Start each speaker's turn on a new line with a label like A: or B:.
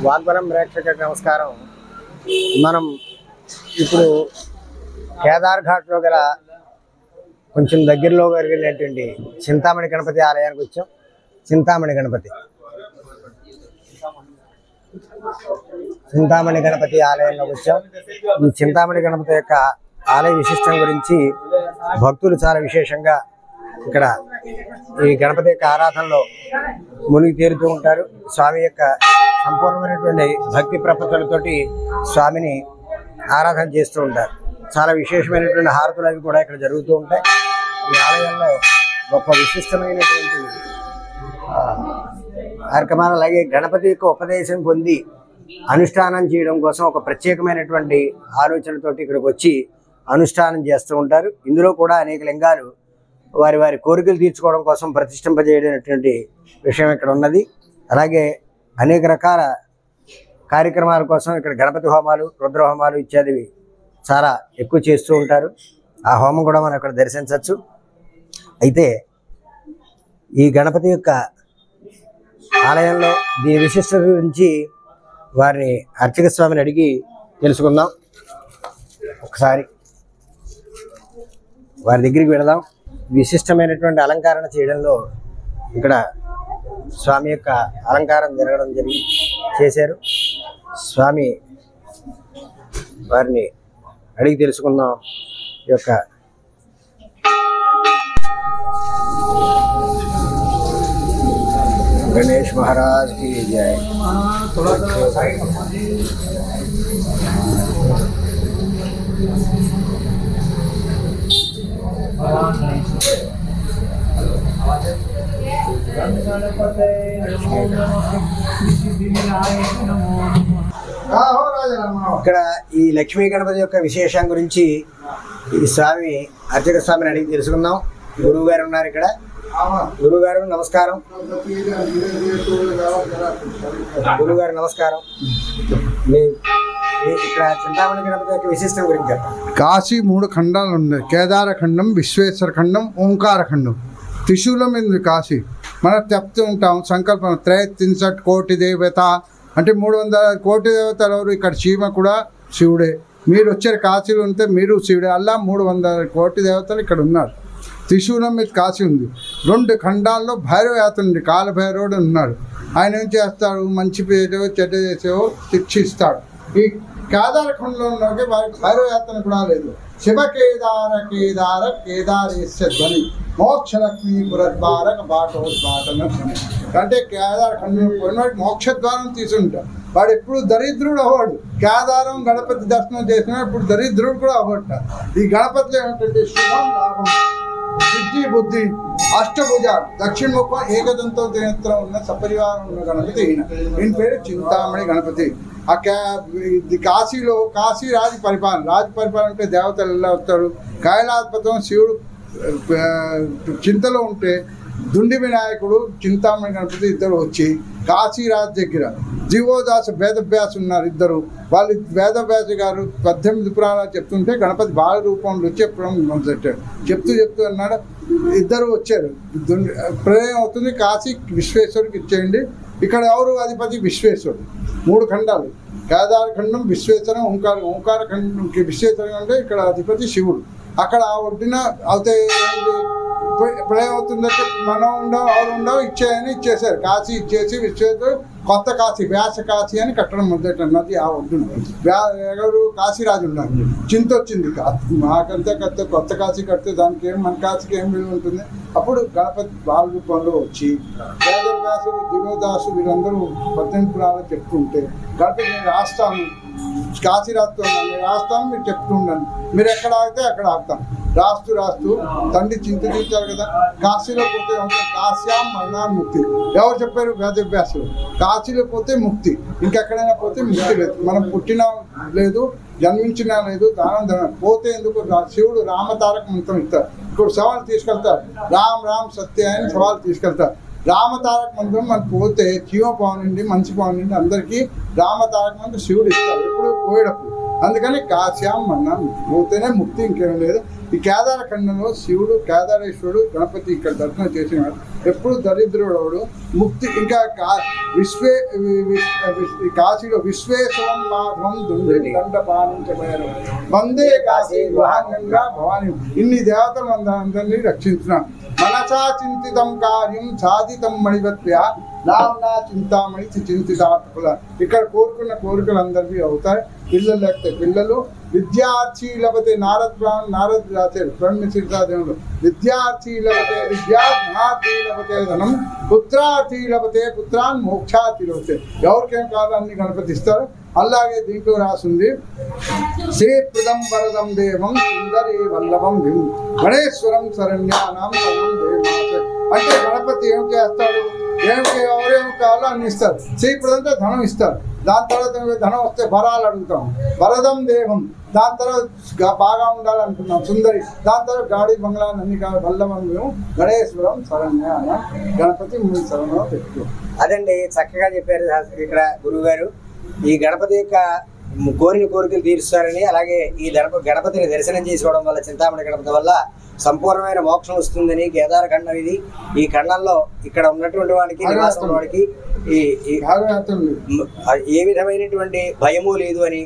A: వాగ్బలం ప్రేక్షకులకు నమస్కారం. మనం ఇప్పుడు కేదార్ ఘాట్లో గల కొంచెం దగ్గరలో జరిగినటువంటి చింతామణి గణపతి ఆలయానికి వచ్చాం. చింతామణి గణపతి ఆలయంలోకి వచ్చాం. ఈ చింతామణి గణపతి యొక్క ఆలయ విశిష్టం గురించి భక్తులు చాలా విశేషంగా ఇక్కడ ఈ గణపతి యొక్క ఆరాధనలో మునిగి తేలుతూ ఉంటారు. స్వామి యొక్క సంపూర్ణమైనటువంటి భక్తి ప్రపత్తులతోటి స్వామిని ఆరాధన చేస్తూ ఉంటారు. చాలా విశేషమైనటువంటి హారతులు అవి కూడా ఇక్కడ జరుగుతూ ఉంటాయి. ఈ ఆలయంలో గొప్ప విశిష్టమైనటువంటి కార్యక్రమాలు, అలాగే గణపతి యొక్క ఉపదేశం పొంది అనుష్ఠానం చేయడం కోసం ఒక ప్రత్యేకమైనటువంటి ఆలోచనతోటి ఇక్కడికి వచ్చి అనుష్ఠానం చేస్తూ ఉంటారు. ఇందులో కూడా అనేక లింగాలు వారి వారి కోరికలు తీర్చుకోవడం కోసం ప్రతిష్ఠింపజేయడానికి విషయం ఇక్కడ ఉన్నది. అలాగే అనేక రకాల కార్యక్రమాల కోసం ఇక్కడ గణపతి హోమాలు, రుద్ర హోమాలు ఇత్యాదివి చాలా ఎక్కువ చేస్తూ ఉంటారు. ఆ హోమం కూడా మనం ఇక్కడ దర్శించవచ్చు. అయితే ఈ గణపతి యొక్క ఆలయంలో దీని విశిష్టత గురించి వారిని అర్చక స్వామిని అడిగి తెలుసుకుందాం. ఒకసారి వారి దగ్గరికి వెళదాం. విశిష్టమైనటువంటి అలంకరణ చేయడంలో ఇక్కడ స్వామి యొక్క అలంకారం జరగడం చేశారు. స్వామి వారిని అడిగి తెలుసుకుందాం. ఈ యొక్క गणेश महाराज की जय। ఇక్కడ ఈ లక్ష్మీ గణపతి యొక్క విశేషం గురించి ఈ స్వామి అర్చక స్వామిని అడిగి తెలుసుకుందాం. గురువు గారు ఉన్నారు ఇక్కడ. గురుగారు నమస్కారం. గురుగారు నమస్కారం. ఇక్కడ చింతామణి గణపతి యొక్క విశిష్టం గురించి చెప్పండి.
B: కాశీ 3 ఖండాలు ఉన్నాయి. కేదార ఖండం, విశ్వేశ్వర ఖండం, ఓంకార ఖండం. త్రిశూలం ఉంది కాశీ. మనం చెప్తూ ఉంటాం సంకల్పం 63 కోటి దేవత అంటే 300 కోటి దేవతలు ఎవరు? ఇక్కడ చీమ కూడా శివుడే. మీరు వచ్చారు కాశీలో ఉంటే మీరు శివుడే. అలా 300 కోటి దేవతలు ఇక్కడ ఉన్నారు. త్రిశూలం మీద కాశీ ఉంది. 2 ఖండాల్లో భైరవ యాత్ర ఉంది. కాలభైరవుడు ఉన్నాడు. ఆయన ఏం చేస్తాడు? మంచి పేరు చెడ్డ చేసేవో శిక్షిస్తాడు. ఈ కేదార ఖండంలో ఉన్నది వారికి భైరవ యాత్ర కూడా లేదు. శివ కేదార కేదార కేదారేశ్వర ధ్వని మోక్షలక్ష్మి పురద్వారక బాటోద్వాటన ధ్వని. అంటే కేదార ఖండం పోయినవాడు మోక్షద్వారం తీసుంటాడు. వాడు ఎప్పుడు దరిద్రుడు అవ్వడు. కేదారం గణపతి దర్శనం చేసిన ఇప్పుడు దరిద్రుడు కూడా అవ్వట. ఈ గణపతిలో ఏమిటంటే శుభం, లాభం, సిద్ధి, బుద్ధి, అష్టభుజ, దక్షిణ ముఖం, ఏకదంతో నేత్రం ఉన్న సపరివారం ఉన్న గణపతి ఈయన పేరు చింతామణి గణపతి. కాశీలో కాశీ రాజు పరిపాలన అంటే దేవతలు ఎలా వస్తారు? కైలాసపతం శివుడు చింతలో ఉంటే దుండి వినాయకుడు, చింతామణి గణపతి ఇద్దరు వచ్చి కాశీరాజు దగ్గర జీవోదాసు వేదవ్యాసు ఉన్నారు ఇద్దరు. వాళ్ళు వేదవ్యాసు గారు 18 పురాణాలు చెప్తుంటే గణపతి బాల రూపంలో వచ్చి చెప్పడం మొదలెట్టాడు. చెప్తూ అన్నాడు. ఇద్దరు వచ్చారు. ప్రళయం అవుతుంది, కాశీ విశ్వేశ్వరుడికి ఇచ్చేయండి. ఇక్కడ ఎవరు అధిపతి? విశ్వేశ్వరుడు. 3 ఖండాలు, కేదార ఖండం, విశ్వేశ్వరం, ఓంకార ఖండం. విశ్వేశ్వరం అంటే ఇక్కడ అధిపతి శివుడు. అక్కడ ఒడ్డున అవుతాయి. ప్రళయం అవుతుందంటే మనం ఉండవు, ఎవరు ఉండవు, ఇచ్చేసారు. కాశీ ఇచ్చేసి విశ్వేశ్వరు కొత్త కాశీ, వ్యాస కాశీ అని కట్టడం మొదలెట్టారు. నది ఆ ఒడ్డున ఎవరు? కాశీరాజు ఉన్నారు. చింత వచ్చింది. మాకంతే కొత్త కాశీ కడితే దానికి మన కాశీకి ఏం విలువ ఉంటుంది? అప్పుడు గణపతి బాల రూపంలో వచ్చి వేదవ్యాసుడు, దివ్యోదాసు వీరందరూ 18 పురాణాలు చెప్తుంటే గణపతి నేను రాస్తాను, కాశీరాజుతో నేను రాస్తాను, మీరు చెప్తూ ఉండండి. మీరు ఎక్కడ ఆగితే అక్కడ ఆగుతాను. రాస్తూ తండ్రి చింత తీర్చారు కదా. కాశీలో పోతే కాశ్యాం మరణాన్ని ముక్తి ఎవరు చెప్పారు? వేదవ్యాసుడు. కాశీలో పోతే ముక్తి, ఇంకెక్కడైనా పోతే ముక్తి లేదు. మనం పుట్టినా లేదు, జన్మించినా లేదు, దానం పోతే ఎందుకు? శివుడు రామతారక మంత్రం ఇస్తారు. ఇప్పుడు సవాలు తీసుకెళ్తారు. రామ్ సత్య అని సవాలు తీసుకెళ్తారు. రామతారక మంత్రం మనకు పోతే జీవ పవనండి, మంచి పవనండి అందరికీ రామతారక మంత్రం శివుడు ఇస్తారు ఎప్పుడు పోయేటప్పుడు. అందుకని కాశ్యాం మన్నా పోతేనే ముక్తి, ఇంకేం లేదు. ఈ కేదార ఖండంలో శివుడు కేదారేశ్వరుడు గణపతి ఇక్కడ దర్శనం చేసినాడు. ఎప్పుడు దరిద్రుడు ముక్తి ఇంకా కాశీలో విశ్వేశ్వరం మాధవం దండపాలించబోయారు వందే కాశీ గుహాంగంగా భవాని. ఇన్ని దేవతలు అందరినీ రక్షించినాడు. మనసా చింతితం కార్యం సాధితం మణివత్య నామ్నా చింతామణి చింతితాత్మల. ఇక్కడ కోరుకున్న కోరికలు అందరికీ అవుతాయి. పిల్లలు లేకపోతే పిల్లలు, విద్యార్థి లభతే నారద్ రాశారు బ్రహ్మశిల్పాదేవుడు. విద్యార్థి లభతే విద్యార్థి లభతే ధనం, పుత్రార్థి లభతే పుత్రాన్, మోక్షార్థి లభతే. ఎవరికేం కాదు అన్ని గణపతిస్తారు. అలాగే దీంట్లో రాసింది శ్రీప్రదం వరదం దేవం సుందరి వల్లభం విం గణేశ్వరం శరణ్యానాం సర్వం దేవాస. అంటే గణపతి ఏం చేస్తాడు, ఎవరేం కావాలో అన్ని ఇస్తారు. శ్రీప్రదంతో ధనం ఇస్తారు. దాని తర్వాత ధనం వస్తే వరాలు అడుగుతాం. వరదం దేవం, దాని తర్వాత బాగా ఉండాలనుకున్నాం సుందరి, దాని తర్వాత గాడి బంగ్లా అన్ని వల్లభం మేము గణేశ్వరం శరణ్యాన గణపతి మూడు శరణం పెట్టు.
A: అదండి చక్కగా చెప్పారు ఇక్కడ గురువు గారు. ఈ గణపతి యొక్క కోరిన కోరికలు తీరుస్తారని, అలాగే ఈ గణపతిని దర్శనం చేసుకోవడం వల్ల, చింతామణి గణపతి వల్ల సంపూర్ణమైన మోక్షం వస్తుందని. కేదార ఖండం ఇది. ఈ ఖండంలో ఇక్కడ ఉన్నటువంటి వాడికి, నివాసం వాడికి ఏ విధమైనటువంటి భయము లేదు అని